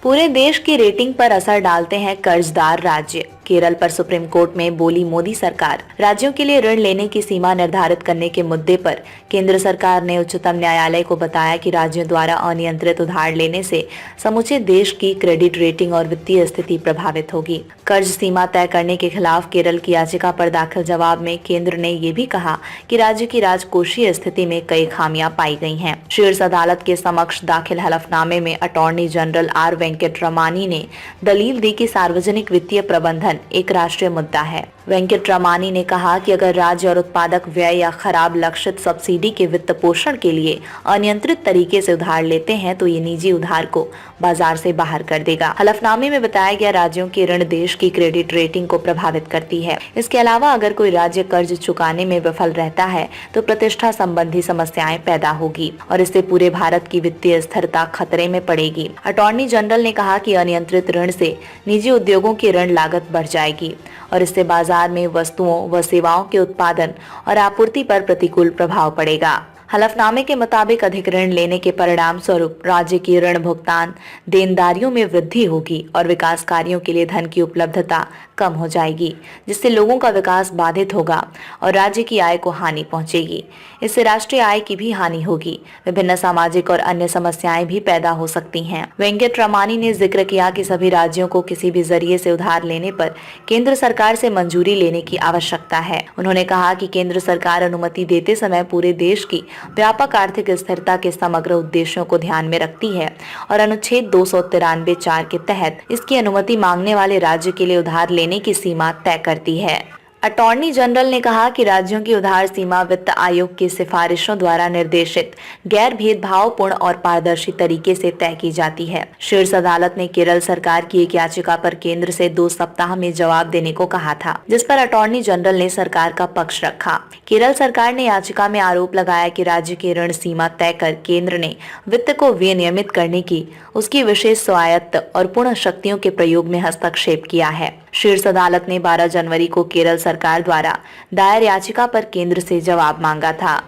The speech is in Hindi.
पूरे देश की रेटिंग पर असर डालते हैं कर्जदार राज्य। केरल पर सुप्रीम कोर्ट में बोली मोदी सरकार। राज्यों के लिए ऋण लेने की सीमा निर्धारित करने के मुद्दे पर केंद्र सरकार ने उच्चतम न्यायालय को बताया कि राज्यों द्वारा अनियंत्रित उधार लेने से समूचे देश की क्रेडिट रेटिंग और वित्तीय स्थिति प्रभावित होगी। कर्ज सीमा तय करने के खिलाफ केरल की याचिका पर दाखिल जवाब में केंद्र ने ये भी कहा कि राज्य की राजकोषीय स्थिति में कई खामियां पाई गई हैं। शीर्ष अदालत के समक्ष दाखिल हलफनामे में अटॉर्नी जनरल आर वेंकटरमानी ने दलील दी कि सार्वजनिक वित्तीय प्रबंधन एक राष्ट्रीय मुद्दा है। वेंकटरमानी ने कहा कि अगर राज्य और उत्पादक व्यय या खराब लक्षित सब्सिडी के वित्त पोषण के लिए अनियंत्रित तरीके से उधार लेते हैं तो ये निजी उधार को बाजार से बाहर कर देगा। हलफनामे में बताया गया राज्यों के ऋण देश की क्रेडिट रेटिंग को प्रभावित करती है। इसके अलावा अगर कोई राज्य कर्ज चुकाने में विफल रहता है तो प्रतिष्ठा संबंधी समस्याएं पैदा होगी और इससे पूरे भारत की वित्तीय स्थिरता खतरे में पड़ेगी। अटॉर्नी जनरल ने कहा कि अनियंत्रित ऋण से निजी उद्योगों की ऋण लागत बढ़ जाएगी और इससे बाजार में वस्तुओं व सेवाओं के उत्पादन और आपूर्ति पर प्रतिकूल प्रभाव पड़ेगा। हलफनामे के मुताबिक अधिक ऋण लेने के परिणाम स्वरूप राज्य की ऋण भुगतान देनदारियों में वृद्धि होगी और विकास कार्यों के लिए धन की उपलब्धता कम हो जाएगी, जिससे लोगों का विकास बाधित होगा और राज्य की आय को हानि पहुंचेगी। इससे राष्ट्रीय आय की भी हानि होगी। विभिन्न सामाजिक और अन्य समस्याएं भी पैदा हो सकती हैं। वेंकटरमानी ने जिक्र किया कि सभी राज्यों को किसी भी जरिए से उधार लेने पर केंद्र सरकार से मंजूरी लेने की आवश्यकता है। उन्होंने कहा कि केंद्र सरकार अनुमति देते समय पूरे देश की व्यापक आर्थिक स्थिरता के समग्र उद्देश्यों को ध्यान में रखती है और अनुच्छेद 293(4) के तहत इसकी अनुमति मांगने वाले राज्य के लिए उधार लेने की सीमा तय करती है। अटॉर्नी जनरल ने कहा कि राज्यों की उधार सीमा वित्त आयोग की सिफारिशों द्वारा निर्देशित गैर भेदभावपूर्ण और पारदर्शी तरीके से तय की जाती है। शीर्ष अदालत ने केरल सरकार की एक याचिका पर केंद्र से 2 सप्ताह में जवाब देने को कहा था, जिस पर अटॉर्नी जनरल ने सरकार का पक्ष रखा। केरल सरकार ने याचिका में आरोप लगाया कि राज्य की ऋण सीमा तय कर केंद्र ने वित्त को विनियमित करने की उसकी विशेष स्वायत्त और पूर्ण शक्तियों के प्रयोग में हस्तक्षेप किया है। शीर्ष अदालत ने 12 जनवरी को केरल सरकार द्वारा दायर याचिका पर केंद्र से जवाब मांगा था।